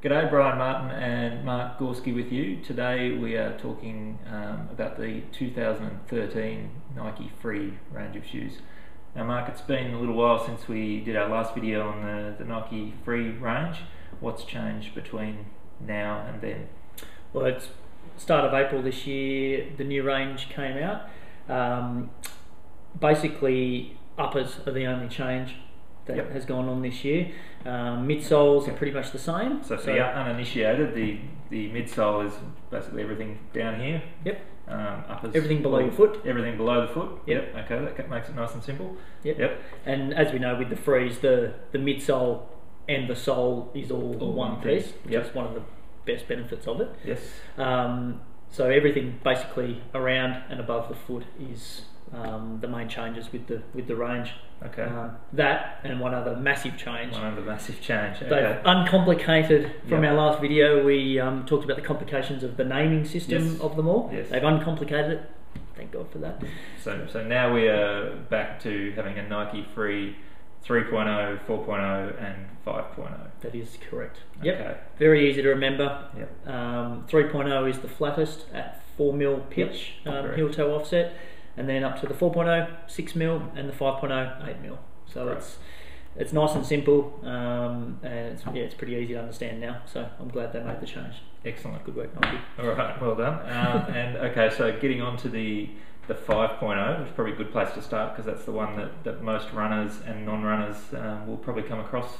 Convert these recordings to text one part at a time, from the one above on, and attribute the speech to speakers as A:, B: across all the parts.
A: G'day, Brian Martin and Mark Gorski with you. Today we are talking about the 2013 Nike Free range of shoes. Now Mark, it's been a little while since we did our last video on the Nike Free range. What's changed between now and then?
B: Well, it's start of April this year, the new range came out. Basically, uppers are the only change that has gone on this year. Midsoles are pretty much the same.
A: So for the uninitiated, the midsole is basically everything down here.
B: Yep.
A: Uppers,
B: everything below your foot.
A: Everything below the foot.
B: Yep.
A: Okay, that makes it nice and simple.
B: Yep. And as we know with the Frees, the midsole and the sole is all one piece, which is one of the best benefits of it.
A: Yes.
B: So everything basically around and above the foot is the main changes with the range.
A: Okay.
B: That and one other massive change.
A: Okay.
B: They've uncomplicated from our last video. We talked about the complications of the naming system of them all.
A: Yes.
B: They've uncomplicated it. Thank God for that.
A: So now we are back to having a Nike Free 3.0, 4.0 and 5.0.
B: That is correct.
A: Okay.
B: Yep. Very easy to remember.
A: Yep.
B: 3.0 is the flattest at 4mm pitch, heel toe offset. And then up to the 4.0, 6mm, and the 5.0, 8mm. So it's nice and simple, and it's pretty easy to understand now. So I'm glad they made the change.
A: Excellent.
B: Good work, Nike.
A: All right, well done. And okay, so getting on to the 5.0, which is probably a good place to start because that's the one that most runners and non-runners will probably come across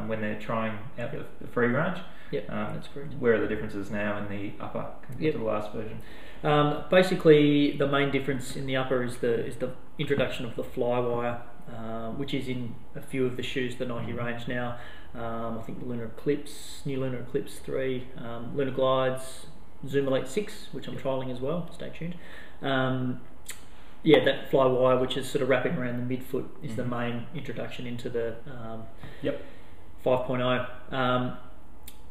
A: when they're trying out the free range.
B: Yep, that's correct.
A: Where are the differences now in the upper compared to the last version?
B: Basically, the main difference in the upper is the introduction of the Flywire, which is in a few of the shoes, the Nike range now. I think the Lunar Eclipse, new Lunar Eclipse 3, Lunar Glides, Zoom Elite 6, which I'm trialling as well. Stay tuned. That Flywire, which is sort of wrapping around the midfoot, is the main introduction into the 5.0.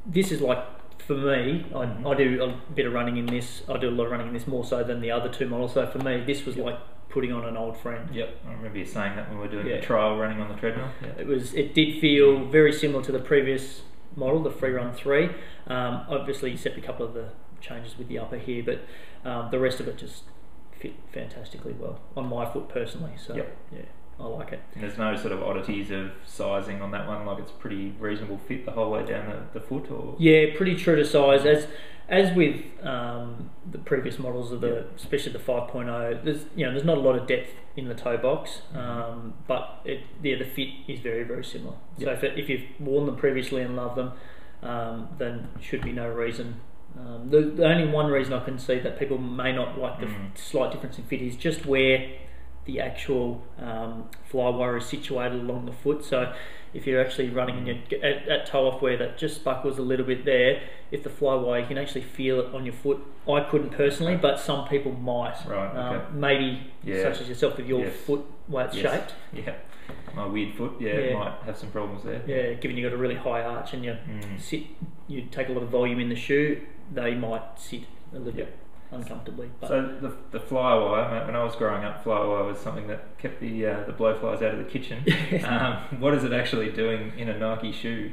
B: This is like, for me, I do a bit of running in this. I do a lot of running in this more so than the other two models. So for me, this was like putting on an old friend.
A: Yep, I remember you saying that when we were doing the trial running on the treadmill. Yep.
B: It did feel very similar to the previous model, the Free Run 3. Obviously, except a couple of the changes with the upper here, but the rest of it just fit fantastically well on my foot personally. So yeah, I like it.
A: And there's no sort of oddities of sizing on that one, like it's pretty reasonable fit the whole way down the foot, or? Yeah,
B: pretty true to size. As with the previous models of especially the 5.0, there's not a lot of depth in the toe box, but the fit is very, very similar. So if you've worn them previously and love them, then should be no reason. The only one reason I can see that people may not like the slight difference in fit is just where the actual Flywire is situated along the foot. So if you're actually running at toe off where that just buckles a little bit there, if the Flywire, you can actually feel it on your foot. I couldn't personally, but some people might.
A: Right.
B: Maybe such as yourself with your foot, way it's shaped.
A: Yeah. My weird foot, might have some problems there.
B: Yeah, given you've got a really high arch and you take a lot of volume in the shoe, they might sit a little bit uncomfortably. But
A: so the Flywire, when I was growing up, Flywire was something that kept the blowflies out of the kitchen. What is it actually doing in a Nike shoe?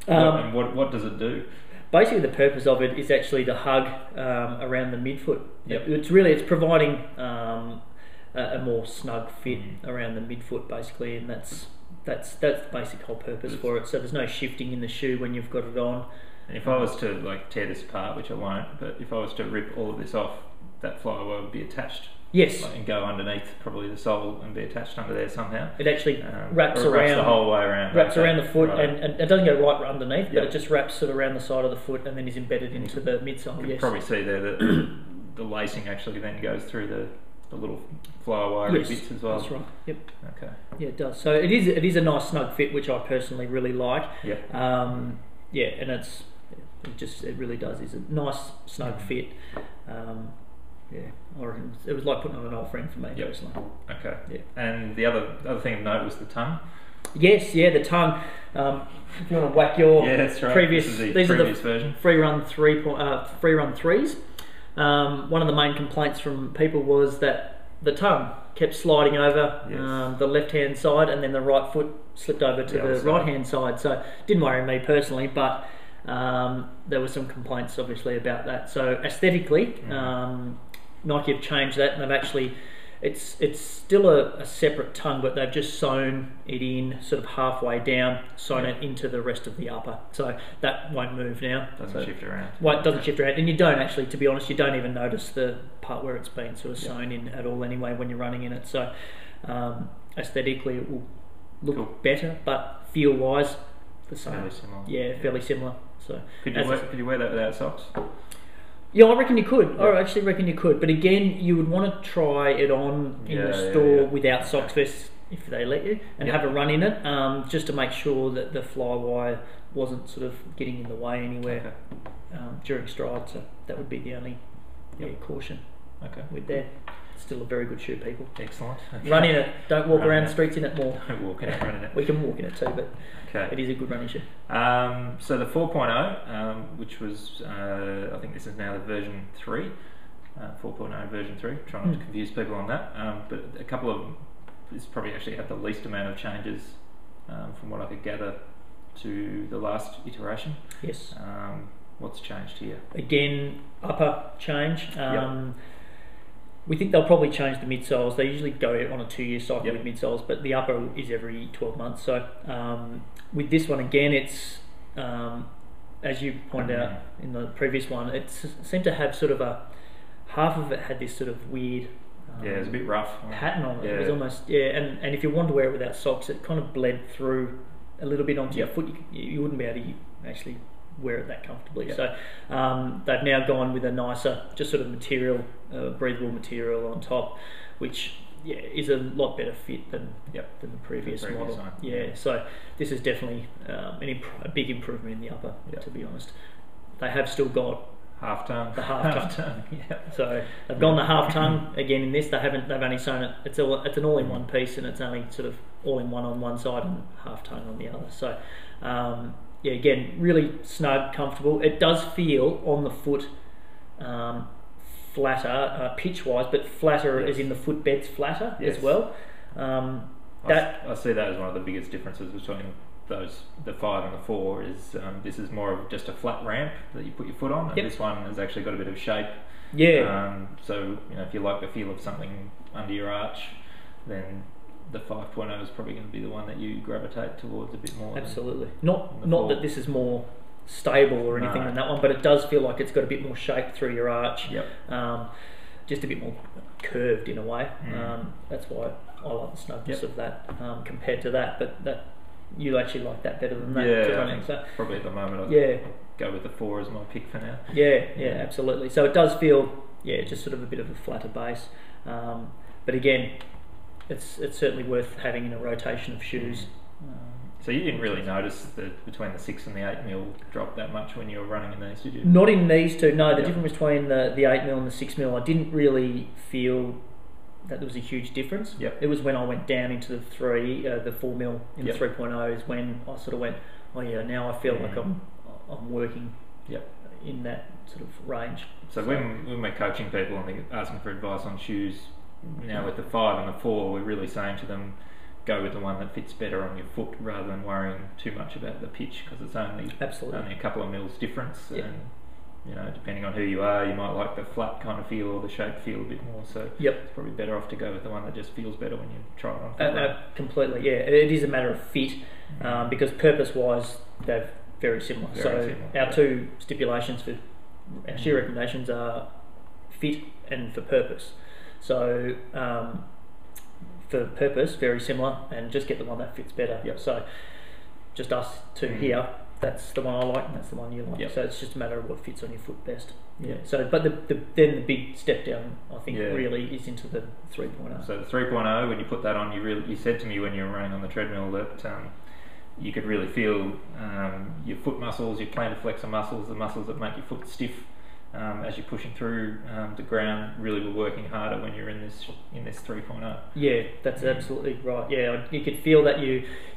A: And what does it do?
B: Basically, the purpose of it is actually to hug around the midfoot. It's providing a more snug fit around the midfoot, basically, and that's the basic whole purpose for it. So there's no shifting in the shoe when you've got it on.
A: And if I was to tear this apart, which I won't, but if I was to rip all of this off, that Flywire would be attached.
B: Yes.
A: And go underneath probably the sole and be attached under there somehow.
B: It actually wraps around
A: the whole way around.
B: Wraps around the foot, and it doesn't go right underneath, but it just wraps sort of around the side of the foot and then is embedded into the midsole.
A: You can probably see there that the lacing actually then goes through the little Flywire bits as well.
B: That's right. Yep.
A: Okay.
B: Yeah, it does. So it is a nice snug fit, which I personally really like.
A: Yeah.
B: And it really does. It's a nice snug fit. It was like putting on an old friend for me personally.
A: Okay. Yeah. And the other thing of note was the tongue.
B: Yes, the tongue. If you want to whack your previous, these are the
A: version.
B: Free Run 3s. One of the main complaints from people was that the tongue kept sliding over the left hand side, and then the right foot slipped over to the right hand side. So it didn't worry me personally, but there were some complaints obviously about that. So aesthetically, Nike have changed that, and they've actually, it's still a separate tongue, but they've just sewn it in sort of halfway down, sewn it into the rest of the upper. So that won't move now.
A: Doesn't shift around.
B: Well, it doesn't shift around, and you don't actually, to be honest, you don't even notice the part where it's been sort of sewn in at all anyway when you're running in it. So aesthetically it will look better, but feel-wise, the same.
A: Fairly similar.
B: Yeah, fairly similar. So
A: could you wear that without socks?
B: Yeah, I reckon you could. Yeah. I actually reckon you could. But again, you would want to try it on in the store without socks first, if they let you, and have a run in it, just to make sure that the fly wire wasn't sort of getting in the way anywhere during stride. So that would be the only caution with that. Still a very good shoe, people.
A: Excellent. Okay.
B: Run in it. Don't walk around the streets in it more.
A: Don't walk in it, run in it.
B: We can walk in it too, but it is a good running shoe.
A: So the 4.0, which was, I think this is now the version 3, 4.0 version 3, trying not to confuse people on that, but a couple of, this probably actually had the least amount of changes from what I could gather to the last iteration.
B: Yes.
A: What's changed here?
B: Again, upper change. We think they'll probably change the midsoles. They usually go on a 2-year cycle with midsoles, but the upper is every 12 months. So with this one again, it's as you pointed out in the previous one, it seemed to have sort of half of it had this sort of weird
A: it was a bit rough
B: pattern on it. It was almost and if you wanted to wear it without socks, it kind of bled through a little bit onto your foot. You wouldn't be able to actually wear it that comfortably. So they've now gone with a nicer, just sort of material, breathable material on top, which is a lot better fit than the previous model. So this is definitely a big improvement in the upper. To be honest, they have still got
A: half tongue.
B: The half tongue. So they've gone the half tongue again in this. They've only sewn it. It's an all-in-one piece, and it's only sort of all-in-one on one side and half tongue on the other. So. Again, really snug, comfortable. It does feel on the foot flatter, pitch-wise, but flatter as in the footbed's flatter as well.
A: I see that as one of the biggest differences between the 5 and the 4 is this is more of just a flat ramp that you put your foot on, and this one has actually got a bit of shape. So if you like the feel of something under your arch, then the 5.0 is probably going to be the one that you gravitate towards a bit more.
B: Absolutely. Not that this is more stable or anything than that one, but it does feel like it's got a bit more shape through your arch. Just a bit more curved in a way. That's why I like the snugness of that compared to that. But that you actually like that better than that. So
A: probably at the moment I'd go with the 4 as my pick for now.
B: Absolutely. So it does feel just sort of a bit of a flatter base. But again, it's certainly worth having in a rotation of shoes.
A: So you didn't really notice between the 6 and the 8mm drop that much when you were running in these, did you?
B: Not in these two, no. The difference between the 8mm and the 6mm, I didn't really feel that there was a huge difference. It was when I went down into the 4mm in the 3.0 is when I sort of went, now I feel like I'm working in that sort of range.
A: So when we're coaching people and they're asking for advice on shoes, now with the 5 and the 4, we're really saying to them, go with the one that fits better on your foot rather than worrying too much about the pitch, because it's only a couple of mils difference. And depending on who you are, you might like the flat kind of feel or the shape feel a bit more. So it's probably better off to go with the one that just feels better when you try it on.
B: Completely, it is a matter of fit, because purpose-wise they're very similar. Our two stipulations for our shoe recommendations are fit and for purpose. So for purpose, very similar, and just get the one that fits better. So just us two here, that's the one I like and that's the one you like. So it's just a matter of what fits on your foot best. So but then the big step down, I think, really is into the 3.0.
A: So the 3.0, when you put that on, you said to me when you were running on the treadmill that you could really feel your foot muscles, your plantar flexor muscles, the muscles that make your foot stiff. As you're pushing through the ground, really were working harder when you're in this 3.0.
B: Yeah, that's absolutely right. Yeah, you could feel that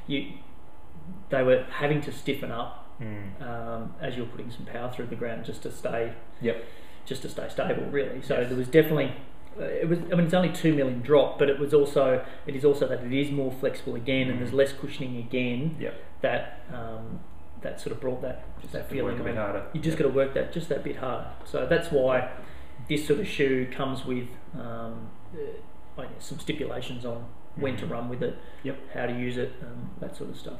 B: they were having to stiffen up as you're putting some power through the ground just to stay stable, really. So there was definitely it's only 2mm in drop, but it is also that it is more flexible again, and there's less cushioning again. That that sort of brought that feeling.
A: Work a bit harder.
B: You just got to work that just that bit harder. So that's why this sort of shoe comes with some stipulations on when to run with it, how to use it, that sort of stuff.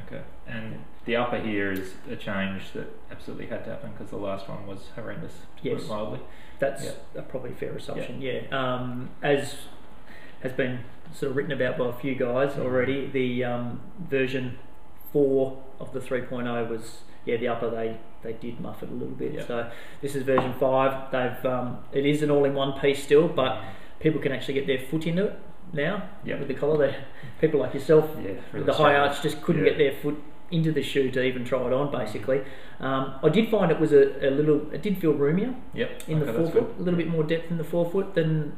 A: Okay. And the upper here is a change that absolutely had to happen because the last one was horrendous. To put it mildly.
B: That's a probably fair assumption. As has been sort of written about by a few guys already, the version 4 of the 3.0 was the upper they did muff it a little bit. So this is version 5. It is an all-in-one piece still, but people can actually get their foot into it now with the collar. People like yourself with the high arch just couldn't get their foot into the shoe to even try it on, basically. I did find it was a little, it did feel roomier in the forefoot, a little bit more depth in the forefoot than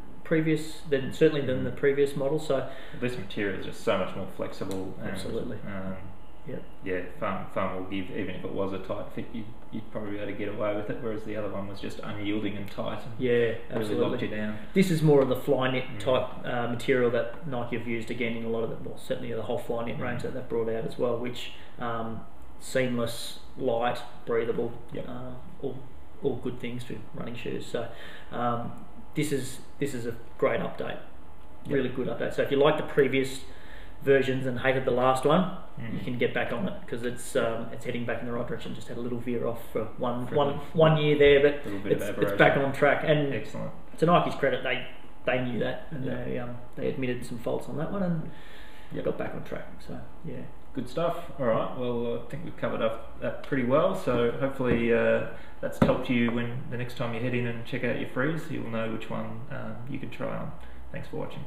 B: certainly than the previous model. So
A: this material is just so much more flexible. And,
B: absolutely.
A: Foam will give, even if it was a tight fit, you'd probably be able to get away with it, whereas the other one was just unyielding and tight and really locked you down. This
B: is more of the Flyknit type material that Nike have used again in a lot of certainly the whole Flyknit range that they've brought out as well, which seamless, light, breathable, all good things for running shoes. So this is a great update, really good update. So if you like the previous versions and hated the last one, you can get back on it because it's heading back in the right direction. Just had a little veer off for one year there, but it's back on track. And
A: excellent.
B: To Nike's credit, they knew that and they admitted some faults on that one and got back on track. So
A: good stuff. All right. Well, I think we've covered up that pretty well. So hopefully that's helped you when the next time you head in and check out your frees. You'll know which one you can try on. Thanks for watching.